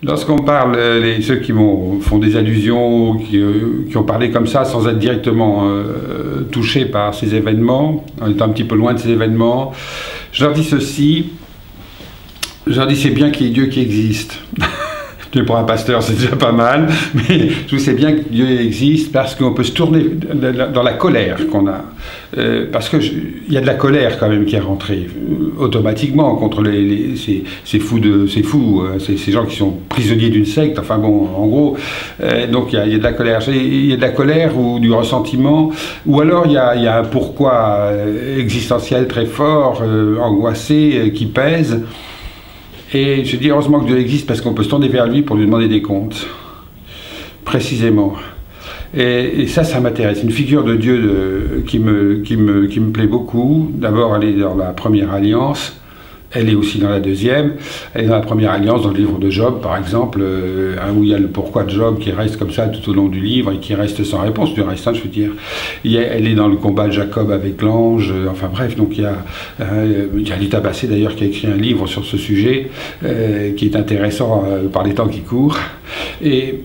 Lorsqu'on parle, ceux qui font des allusions, qui ont parlé comme ça sans être directement touchés par ces événements, en étant un petit peu loin de ces événements, je leur dis ceci, je leur dis c'est bien qu'il y ait Dieu qui existe. Pour un pasteur, c'est déjà pas mal, mais je sais bien que Dieu existe parce qu'on peut se tourner dans la colère qu'on a. Parce qu'il y a de la colère quand même qui est rentrée automatiquement contre ces fous, ces gens qui sont prisonniers d'une secte, enfin bon, en gros. Donc il y a de la colère. Il y a de la colère ou du ressentiment, ou alors il y a un pourquoi existentiel très fort, angoissé, qui pèse. Et je dis heureusement que Dieu existe parce qu'on peut se tourner vers lui pour lui demander des comptes, précisément. Et ça m'intéresse. Une figure de Dieu qui me plaît beaucoup. D'abord, elle est dans la première alliance. Elle est aussi dans la deuxième. Elle est dans la première alliance, dans le livre de Job, par exemple, où il y a le pourquoi de Job qui reste comme ça tout au long du livre et qui reste sans réponse, du reste, je veux dire. Elle est dans le combat de Jacob avec l'ange, enfin bref, donc il y a Lita Bassé d'ailleurs qui a écrit un livre sur ce sujet, qui est intéressant par les temps qui courent. Et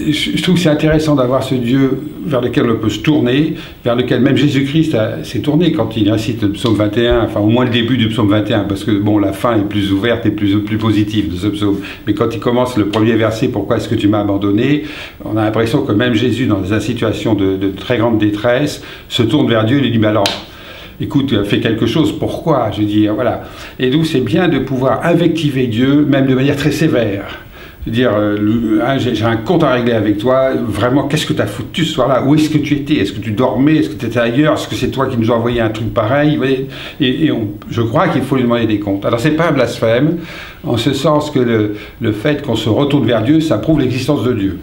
je trouve que c'est intéressant d'avoir ce Dieu vers lequel on peut se tourner, vers lequel même Jésus-Christ s'est tourné quand il récite le psaume 21, enfin au moins le début du psaume 21, parce que bon, la fin est plus ouverte et plus positive de ce psaume. Mais quand il commence le premier verset, pourquoi est-ce que tu m'as abandonné, on a l'impression que même Jésus, dans une situation de très grande détresse, se tourne vers Dieu et lui dit, mais alors, écoute, fais quelque chose, pourquoi? Je veux dire, voilà. Et donc c'est bien de pouvoir invectiver Dieu, même de manière très sévère. Dire, j'ai un compte à régler avec toi, vraiment, qu'est-ce que tu as foutu ce soir-là? Où est-ce que tu étais? Est-ce que tu dormais? Est-ce que tu étais ailleurs? Est-ce que c'est toi qui nous as envoyé un truc pareil? Je crois qu'il faut lui demander des comptes. Alors, c'est pas un blasphème, en ce sens que le fait qu'on se retourne vers Dieu, ça prouve l'existence de Dieu.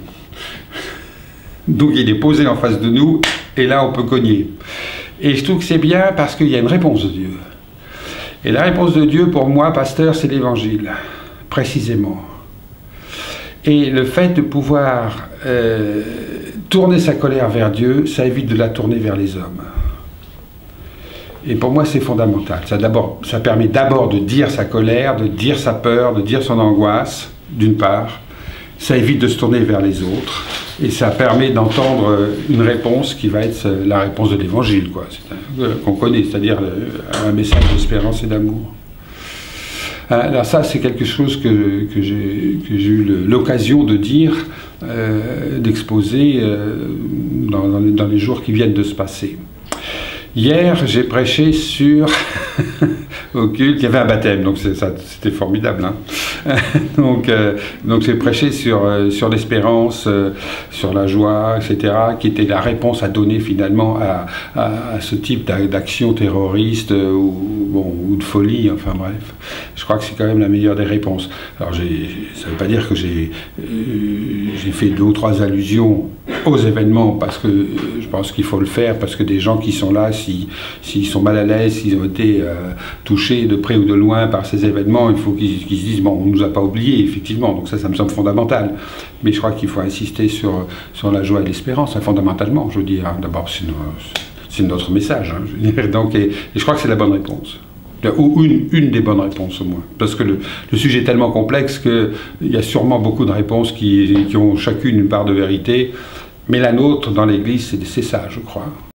Donc, il est posé en face de nous, et là, on peut cogner. Et je trouve que c'est bien parce qu'il y a une réponse de Dieu. Et la réponse de Dieu, pour moi, pasteur, c'est l'Évangile, précisément. Et le fait de pouvoir tourner sa colère vers Dieu, ça évite de la tourner vers les hommes. Et pour moi, c'est fondamental. Ça permet d'abord de dire sa colère, de dire sa peur, de dire son angoisse, d'une part. Ça évite de se tourner vers les autres. Et ça permet d'entendre une réponse qui va être la réponse de l'Évangile, quoi, qu'on connaît, c'est-à-dire un message d'espérance et d'amour. Alors ça, c'est quelque chose que j'ai eu l'occasion de dire, d'exposer dans les jours qui viennent de se passer. Hier, j'ai prêché sur au culte, il y avait un baptême, donc c'était formidable. Hein. donc j'ai prêché sur l'espérance, sur la joie, etc., qui était la réponse à donner finalement à ce type d'action terroriste ou de folie, enfin bref. Je crois que c'est quand même la meilleure des réponses. Alors ça ne veut pas dire que j'ai fait 2 ou 3 allusions aux événements, parce que je pense qu'il faut le faire, parce que des gens qui sont là, s'ils sont mal à l'aise, s'ils ont été touchés de près ou de loin par ces événements, il faut qu'ils se disent, bon, on ne nous a pas oubliés, effectivement, donc ça me semble fondamental. Mais je crois qu'il faut insister sur la joie et l'espérance, hein, fondamentalement, je veux dire. D'abord, c'est notre message, hein, je veux dire. Donc, et je crois que c'est la bonne réponse. Ou une des bonnes réponses au moins. Parce que le sujet est tellement complexe qu'il y a sûrement beaucoup de réponses qui ont chacune une part de vérité, mais la nôtre dans l'Église, c'est ça, je crois.